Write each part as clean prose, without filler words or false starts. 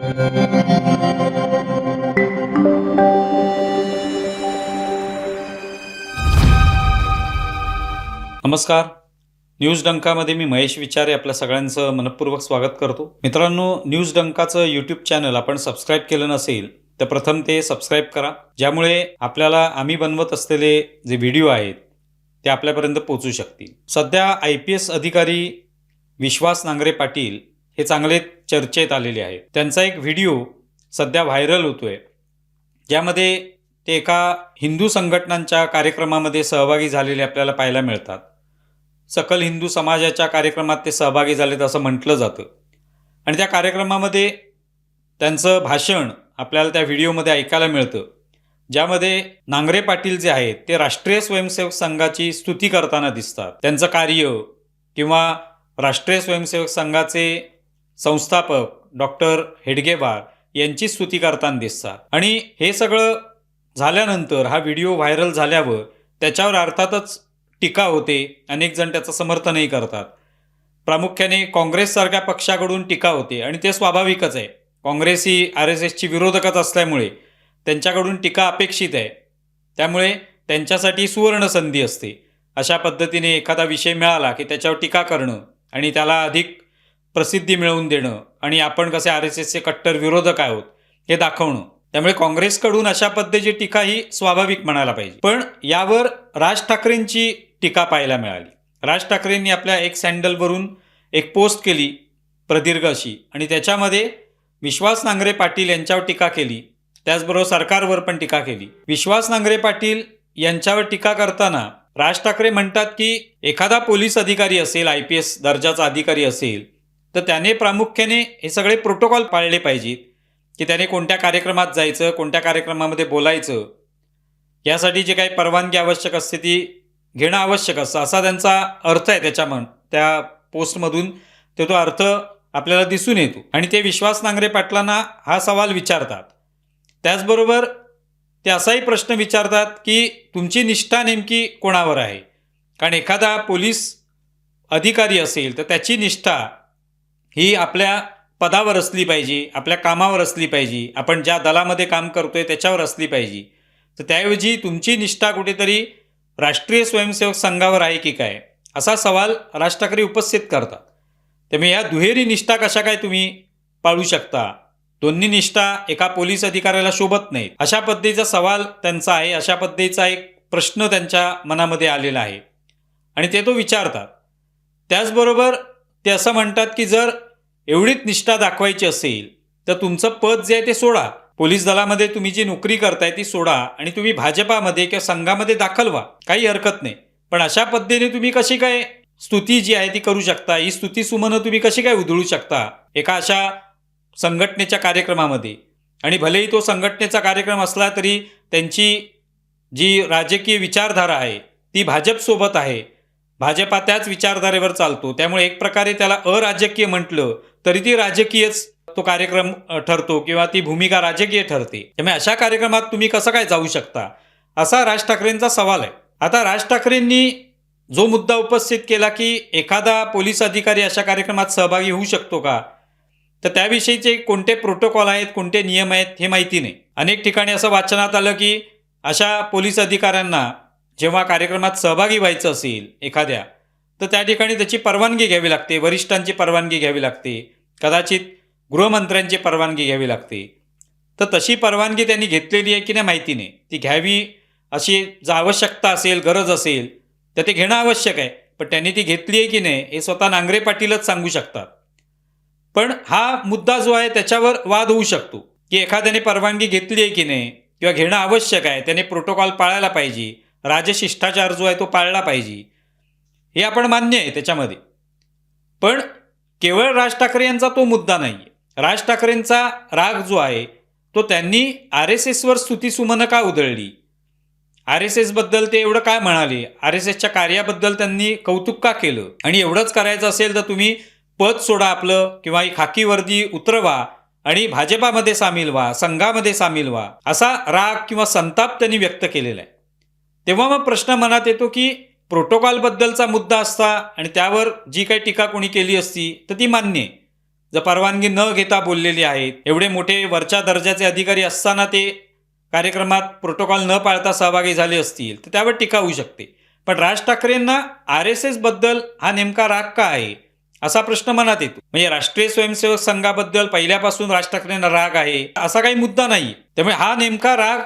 नमस्कार. न्यूज डंकामध्ये मी महेश विचारे आपल्या सगळ्यांचं मनपूर्वक स्वागत करतो. मित्रांनो, न्यूज डंकाचं यूट्यूब चॅनल आपण सबस्क्राईब केलं नसेल तर प्रथम ते सबस्क्राईब करा, ज्यामुळे आपल्याला आम्ही बनवत असलेले जे व्हिडिओ आहेत ते आपल्यापर्यंत पोहोचू शकतील. सध्या IPS अधिकारी विश्वास नांगरे पाटील हे चांगले चर्चेत आलेले आहेत. त्यांचा एक व्हिडिओ सध्या व्हायरल होतोय, ज्यामध्ये ते एका हिंदू संघटनांच्या कार्यक्रमामध्ये सहभागी झालेले आपल्याला पाहायला मिळतात. सकल हिंदू समाजाच्या कार्यक्रमात ते सहभागी झालेत असं म्हटलं जातं आणि त्या कार्यक्रमामध्ये त्यांचं भाषण आपल्याला त्या व्हिडिओमध्ये ऐकायला मिळतं, ज्यामध्ये नांगरे पाटील जे आहेत ते राष्ट्रीय स्वयंसेवक संघाची स्तुती करताना दिसतात. त्यांचं कार्य किंवा राष्ट्रीय स्वयंसेवक संघाचे संस्थापक डॉक्टर हेडगेवार यांची स्तुती करताना दिसतात. आणि हे सगळं झाल्यानंतर हा व्हिडिओ व्हायरल झाल्यावर त्याच्यावर अर्थातच टीका होते. अनेक जण त्याचं समर्थनही करतात. प्रामुख्याने काँग्रेससारख्या पक्षाकडून टीका होते आणि ते स्वाभाविकच आहे. काँग्रेस ही RSSची विरोधकच असल्यामुळे त्यांच्याकडून टीका अपेक्षित आहे. त्यामुळे त्यांच्यासाठी सुवर्ण संधी असते. अशा पद्धतीने एखादा विषय मिळाला की त्याच्यावर टीका करणं आणि त्याला अधिक प्रसिद्धी मिळवून देणं आणि आपण कसे RSSचे कट्टर विरोधक आहोत हे दाखवणं. त्यामुळे काँग्रेसकडून अशा पद्धतीची टीका ही स्वाभाविक म्हणायला पाहिजे. पण यावर राज ठाकरेंची टीका पाहायला मिळाली. राज ठाकरेंनी आपल्या एक हँडलवरून एक पोस्ट केली प्रदीर्घ अशी, आणि त्याच्यामध्ये विश्वास नांगरे पाटील यांच्यावर टीका केली, त्याचबरोबर सरकारवर पण टीका केली. विश्वास नांगरे पाटील यांच्यावर टीका करताना राज ठाकरे म्हणतात की एखादा पोलीस अधिकारी असेल, IPS दर्जाचा अधिकारी असेल, तर त्याने प्रामुख्याने हे सगळे प्रोटोकॉल पाळले पाहिजेत की त्याने कोणत्या कार्यक्रमात जायचं, कोणत्या कार्यक्रमामध्ये बोलायचं, यासाठी जे काही परवानगी आवश्यक असते ती घेणं आवश्यक असतं, असा त्यांचा अर्थ आहे. त्या पोस्टमधून तो अर्थ आपल्याला दिसून येतो आणि ते विश्वास नांगरे पाटलांना हा सवाल विचारतात. त्याचबरोबर ते असाही प्रश्न विचारतात की तुमची निष्ठा नेमकी कोणावर आहे. कारण एखादा पोलीस अधिकारी असेल तर त्याची निष्ठा ही आपल्या पदावर असली पाहिजे, आपल्या कामावर असली पाहिजे, आपण ज्या दलामध्ये काम करतोय त्याच्यावर असली पाहिजे. तर त्याऐवजी तुमची निष्ठा कुठेतरी राष्ट्रीय स्वयंसेवक संघावर आहे की काय, असा सवाल राज ठाकरे उपस्थित करतात. त्यामुळे या दुहेरी निष्ठा कशा काय तुम्ही पाळू शकता, दोन्ही निष्ठा एका पोलीस अधिकाऱ्याला शोभत नाहीत, अशा पद्धतीचा सवाल त्यांचा आहे. अशा पद्धतीचा एक प्रश्न त्यांच्या मनामध्ये आलेला आहे आणि ते तो विचारतात. त्याचबरोबर ते असं म्हणतात की जर एवढीच निष्ठा दाखवायची असेल तर तुमचं पद जे आहे ते सोडा, पोलीस दलामध्ये तुम्ही जी नोकरी करताय ती सोडा आणि तुम्ही भाजपामध्ये किंवा संघामध्ये दाखल व्हा, काही हरकत नाही. पण अशा पद्धतीने तुम्ही कशी काय स्तुती जी आहे ती करू शकता, ही स्तुती सुमनं तुम्ही कशी काय उधळू शकता एका अशा संघटनेच्या कार्यक्रमामध्ये. आणि भलेही तो संघटनेचा कार्यक्रम असला तरी त्यांची जी राजकीय विचारधारा आहे ती भाजपसोबत आहे, भाजपा त्याच विचारधारेवर चालतो. त्यामुळे एक प्रकारे त्याला अराजकीय म्हटलं तरी ती राजकीयच तो कार्यक्रम ठरतो किंवा ती भूमिका राजकीय ठरते. त्यामुळे अशा कार्यक्रमात तुम्ही कसं काय जाऊ शकता, असा राज ठाकरेंचा सवाल आहे. आता राज ठाकरेंनी जो मुद्दा उपस्थित केला की एखादा पोलीस अधिकारी अशा कार्यक्रमात सहभागी होऊ शकतो का, तर त्याविषयीचे कोणते प्रोटोकॉल आहेत, कोणते नियम आहेत हे माहिती नाही. अनेक ठिकाणी असं वाचनात आलं की अशा पोलीस अधिकाऱ्यांना जेव्हा कार्यक्रमात सहभागी व्हायचं असेल एखाद्या, तर त्या ठिकाणी त्याची परवानगी घ्यावी लागते, वरिष्ठांची परवानगी घ्यावी लागते, कदाचित गृहमंत्र्यांची परवानगी घ्यावी लागते. तर तशी परवानगी त्यांनी घेतलेली आहे की नाही माहिती नाही. ती घ्यावी अशी जर आवश्यकता असेल, गरज असेल तर ते घेणं आवश्यक आहे. पण त्यांनी ती घेतली आहे की नाही हे स्वतः नांगरे पाटीलच सांगू शकतात. पण हा मुद्दा जो आहे त्याच्यावर वाद होऊ शकतो की एखाद्याने परवानगी घेतली आहे की नाही किंवा घेणं आवश्यक आहे, त्याने प्रोटोकॉल पाळायला पाहिजे, राजशिष्टाचार जो आहे तो पाळला पाहिजे, हे आपण मान्य आहे त्याच्यामध्ये. पण केवळ राज ठाकरे यांचा तो मुद्दा नाही आहे. राज ठाकरेंचा राग जो आहे तो त्यांनी RSSवर स्तुतीसुमनं का उधळली, RSSबद्दल ते एवढं काय म्हणाले, RSSच्या कार्याबद्दल त्यांनी कौतुक का केलं, आणि एवढंच करायचं असेल तर तुम्ही पद सोडा आपलं किंवा ही खाकी वर्दी उतरवा आणि भाजपामध्ये सामील व्हा, संघामध्ये सामील व्हा, असा राग किंवा संताप त्यांनी व्यक्त केलेला आहे. तेव्हा मग प्रश्न मनात येतो की प्रोटोकॉलबद्दलचा मुद्दा असता आणि त्यावर जी काही टीका कोणी केली असती तर ती मान्य आहे. परवानगी न घेता बोललेले आहेत, एवढे मोठे वरच्या दर्जाचे अधिकारी असताना ते कार्यक्रमात प्रोटोकॉल न पाळता सहभागी झाले असतील तर त्यावर टीका होऊ शकते. पण राज ठाकरेंना RSS बद्दल हा नेमका राग का आहे असा प्रश्न मनात येतो. म्हणजे राष्ट्रीय स्वयंसेवक संघाबद्दल पहिल्यापासून राज ठाकरेंना राग आहे असा काही मुद्दा नाही. त्यामुळे हा नेमका राग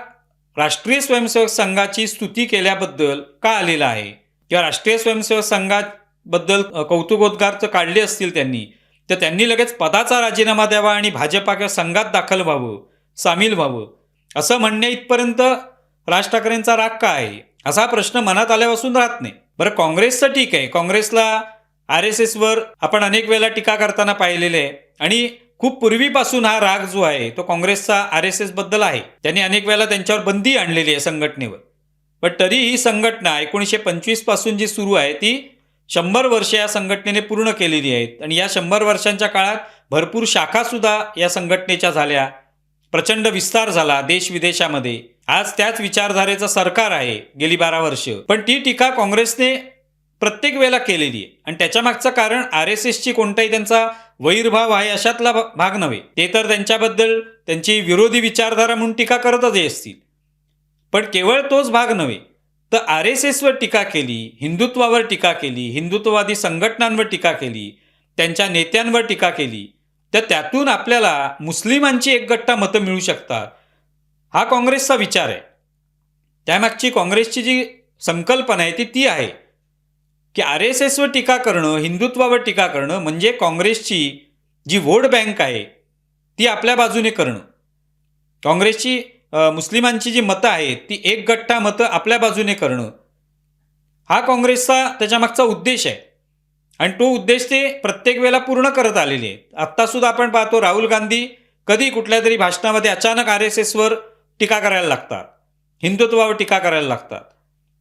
राष्ट्रीय स्वयंसेवक संघाची स्तुती केल्याबद्दल का आलेला आहे, किंवा राष्ट्रीय स्वयंसेवक संघाबद्दल कौतुकोद्गार तर काढले असतील त्यांनी, तर त्यांनी लगेच पदाचा राजीनामा द्यावा आणि भाजपा किंवा संघात दाखल व्हावं, सामील व्हावं असं म्हणण्या इथपर्यंत राज ठाकरेंचा राग का आहे असा प्रश्न मनात आल्यापासून राहत नाही. बरं, काँग्रेसचं ठीक आहे, काँग्रेसला RSSवर आपण अनेक वेळेला टीका करताना पाहिलेले आहे आणि खूप पूर्वीपासून हा राग जो आहे तो काँग्रेसचा RSS बद्दल आहे. त्यांनी अनेक वेळेला त्यांच्यावर बंदी आणलेली आहे संघटनेवर. पण तरी ही संघटना 1925 पासून जी सुरू आहे ती 100 वर्ष या संघटनेने पूर्ण केलेली आहेत आणि या 100 वर्षांच्या काळात भरपूर शाखासुद्धा या संघटनेच्या झाल्या, प्रचंड विस्तार झाला देश विदेशामध्ये. आज त्याच विचारधारेचं सरकार आहे गेली 12 वर्ष. पण ती टीका काँग्रेसने प्रत्येक वेळेला केलेली आहे आणि त्याच्या मागचं कारण RSSची कोणताही त्यांचा वैरभाव आहे अशातला भाग नव्हे. ते तर त्यांच्याबद्दल त्यांची विरोधी विचारधारा म्हणून टीका करतच असतील. पण केवळ तोच भाग नव्हे तर RSSवर टीका केली, हिंदुत्वावर टीका केली, हिंदुत्ववादी संघटनांवर टीका केली, त्यांच्या नेत्यांवर टीका केली, तर त्यातून आपल्याला मुस्लिमांची एकगट्टा मतं मिळू शकतात हा काँग्रेसचा विचार आहे. त्यामागची काँग्रेसची जी संकल्पना आहे ती आहे की RSSवर टीका करणं, हिंदुत्वावर टीका करणं म्हणजे काँग्रेसची जी वोट बँक आहे ती आपल्या बाजूने करणं. काँग्रेसची मुस्लिमांची जी मतं आहेत ती एकगट्टा मतं आपल्या बाजूने करणं हा काँग्रेसचा त्याच्यामागचा उद्देश आहे आणि तो उद्देश ते प्रत्येक वेळेला पूर्ण करत आलेले आहेत. आत्तासुद्धा आपण पाहतो राहुल गांधी कधी कुठल्या तरी भाषणामध्ये अचानक RSSवर टीका करायला लागतात, हिंदुत्वावर टीका करायला लागतात.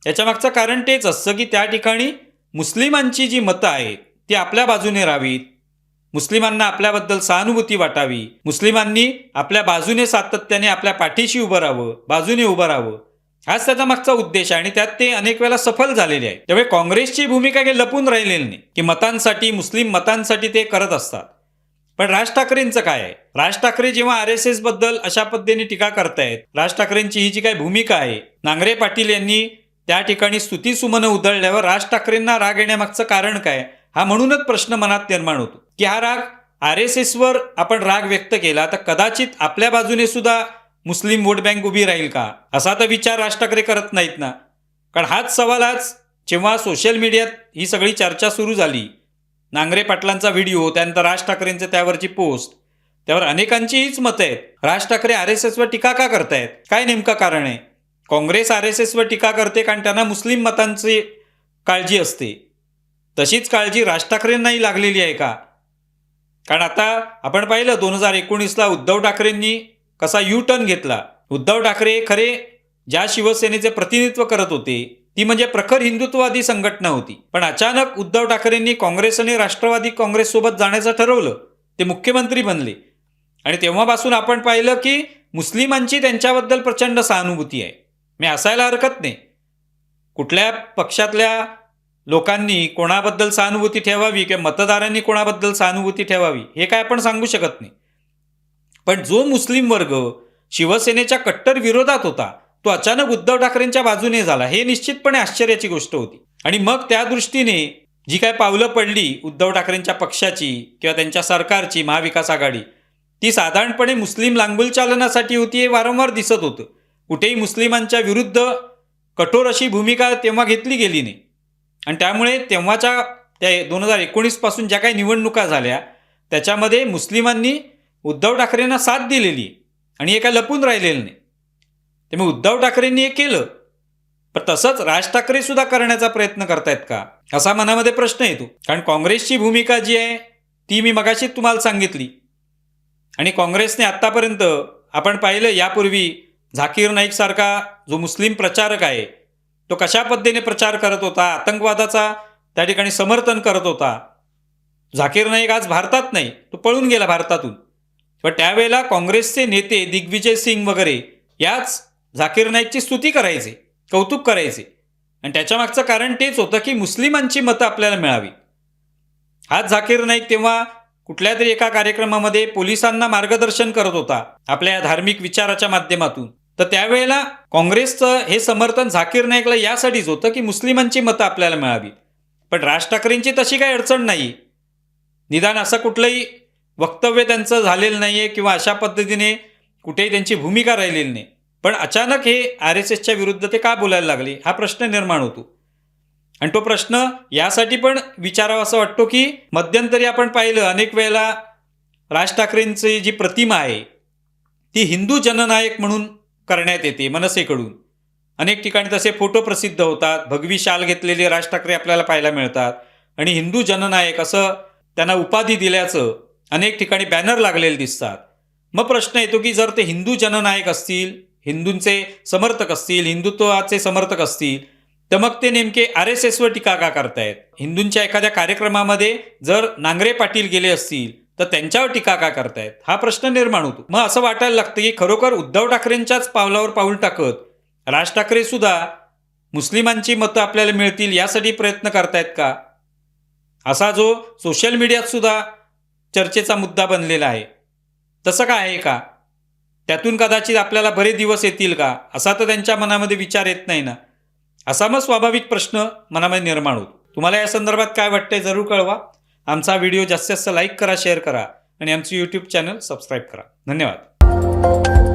याच्यामागचं कारण तेच असतं की त्या ठिकाणी मुस्लिमांची जी मतं आहेत ती आपल्या बाजूने राहावीत, मुस्लिमांना आपल्याबद्दल सहानुभूती वाटावी, मुस्लिमांनी आपल्या बाजूने सातत्याने आपल्या पाठीशी उभं राहावं, बाजूने उभं राहावं, हाच त्याचा मागचा उद्देश आहे आणि त्यात ते अनेक वेळा सफल झालेले आहे. त्यामुळे काँग्रेसची भूमिका काही लपून राहिलेली नाही की मतांसाठी, मुस्लिम मतांसाठी ते करत असतात. पण राज ठाकरेंचं काय आहे? राज ठाकरे जेव्हा RSS बद्दल अशा पद्धतीने टीका करतायत, राज ठाकरेंची ही जी काही भूमिका आहे, नांगरे पाटील यांनी त्या ठिकाणी स्तुतीसुमनं उधळल्यावर राज ठाकरेंना राग येण्यामागचं कारण काय हा म्हणूनच प्रश्न मनात निर्माण होतो की हा राग RSSवर आपण राग व्यक्त केला तर कदाचित आपल्या बाजूने सुद्धा मुस्लिम वोट बँक उभी राहील का असा तर विचार राज ठाकरे करत नाहीत ना. कारण हाच सवाल आज जेव्हा सोशल मीडियात ही सगळी चर्चा सुरू झाली, नांगरे पाटलांचा व्हिडिओ, त्यानंतर राज ठाकरेंचं त्यावरची पोस्ट, त्यावर अनेकांची हीच मतं आहेत. राज ठाकरे RSSवर टीका का करतायत? काय नेमकं कारण आहे? काँग्रेस RSSवर टीका करते कारण त्यांना मुस्लिम मतांची काळजी असते. तशीच काळजी राज ठाकरेंनाही लागलेली आहे का? कारण आता आपण पाहिलं 2019ला उद्धव ठाकरेंनी कसा U-टर्न घेतला. उद्धव ठाकरे खरे ज्या शिवसेनेचे प्रतिनिधित्व करत होते ती म्हणजे प्रखर हिंदुत्ववादी संघटना होती. पण अचानक उद्धव ठाकरेंनी काँग्रेस आणि राष्ट्रवादी काँग्रेससोबत जाण्याचं ठरवलं. ते मुख्यमंत्री बनले आणि तेव्हापासून आपण पाहिलं की मुस्लिमांची त्यांच्याबद्दल प्रचंड सहानुभूती आहे. मी असायला हरकत नाही. कुठल्या पक्षातल्या लोकांनी कोणाबद्दल सहानुभूती ठेवावी किंवा मतदारांनी कोणाबद्दल सहानुभूती ठेवावी हे काय आपण सांगू शकत नाही. पण जो मुस्लिम वर्ग शिवसेनेच्या कट्टर विरोधात होता तो अचानक उद्धव ठाकरेंच्या बाजूने झाला हे निश्चितपणे आश्चर्याची गोष्ट होती. आणि मग त्या दृष्टीने जी काय पावलं पडली उद्धव ठाकरेंच्या पक्षाची किंवा त्यांच्या सरकारची महाविकास आघाडी ती साधारणपणे मुस्लिम लांगुल चालनासाठी होती हे वारंवार दिसत होतं. कुठेही मुस्लिमांच्या विरुद्ध कठोर अशी भूमिका तेव्हा घेतली गेली नाही आणि त्यामुळे तेव्हाच्या त्या 2019 पासून ज्या काही निवडणुका झाल्या त्याच्यामध्ये मुस्लिमांनी उद्धव ठाकरेंना साथ दिलेली आणि हे काय लपून राहिलेलं नाही. त्यामुळे उद्धव ठाकरेंनी हे केलं. पण तसंच राज ठाकरे सुद्धा करण्याचा प्रयत्न करतायत का असा मनामध्ये प्रश्न येतो. कारण काँग्रेसची भूमिका जी आहे ती मी मगाशी तुम्हाला सांगितली आणि काँग्रेसने आत्तापर्यंत आपण पाहिलं यापूर्वी झाकीर नाईक सारखा जो मुस्लिम प्रचारक आहे तो कशा पद्धतीने प्रचार करत होता, आतंकवादाचा त्या ठिकाणी समर्थन करत होता. झाकीर नाईक आज भारतात नाही, तो पळून गेला भारतातून. पण त्यावेळेला काँग्रेसचे नेते दिग्विजय सिंग वगैरे याच झाकीर नाईकची स्तुती करायचे, कौतुक करायचे आणि त्याच्यामागचं कारण तेच होतं की मुस्लिमांची मतं आपल्याला मिळावी. हाच झाकीर नाईक तेव्हा कुठल्या तरी एका कार्यक्रमामध्ये पोलिसांना मार्गदर्शन करत होता आपल्या या धार्मिक विचाराच्या माध्यमातून. तर त्यावेळेला काँग्रेसचं हे समर्थन झाकीर नाईकला यासाठीच होतं की मुस्लिमांची मतं आपल्याला मिळावी. पण राज ठाकरेंची तशी काही अडचण नाही. निदान असं कुठलंही वक्तव्य त्यांचं झालेलं नाही आहे किंवा अशा पद्धतीने कुठेही त्यांची भूमिका राहिलेली नाही. पण अचानक हे RSSच्या विरुद्ध ते का बोलायला लागले हा प्रश्न निर्माण होतो. आणि तो प्रश्न यासाठी पण विचारावा असं वाटतो की मध्यंतरी आपण पाहिलं अनेक वेळेला राज ठाकरेंची जी प्रतिमा आहे ती हिंदू जननायक म्हणून करण्यात येते मनसेकडून. अनेक ठिकाणी तसे फोटो प्रसिद्ध होतात. भगवी शाल घेतलेले राज ठाकरे आपल्याला पाहायला मिळतात आणि हिंदू जननायक असं त्यांना उपाधी दिल्याचं अनेक ठिकाणी बॅनर लागलेले दिसतात. मग प्रश्न येतो की जर ते हिंदू जननायक असतील, हिंदूंचे समर्थक असतील, हिंदुत्वाचे समर्थक असतील, तर मग ते नेमके RSSवर टीका का करतायत? हिंदूंच्या एखाद्या कार्यक्रमामध्ये जर नांगरे पाटील गेले असतील तर त्यांच्यावर टीका का करतायत हा प्रश्न निर्माण होतो. मग असं वाटायला लागतं की खरोखर उद्धव ठाकरेंच्याच पावलावर पाऊल टाकत राज ठाकरे सुद्धा मुस्लिमांची मतं आपल्याला मिळतील यासाठी प्रयत्न करतायत का? असा जो सोशल मीडियात सुद्धा चर्चेचा मुद्दा बनलेला आहे तसं काय आहे का? त्यातून कदाचित आपल्याला बरे दिवस येतील का असा तर त्यांच्या मनामध्ये विचार येत नाही ना. असा मग स्वाभाविक प्रश्न मनामध्ये निर्माण होतो. तुम्हाला या संदर्भात काय वाटतंय जरूर कळवा. आमचा व्हिडिओ जास्तीत जास्त लाईक करा, शेअर करा आणि आमचं YouTube चॅनल सबस्क्राईब करा. धन्यवाद.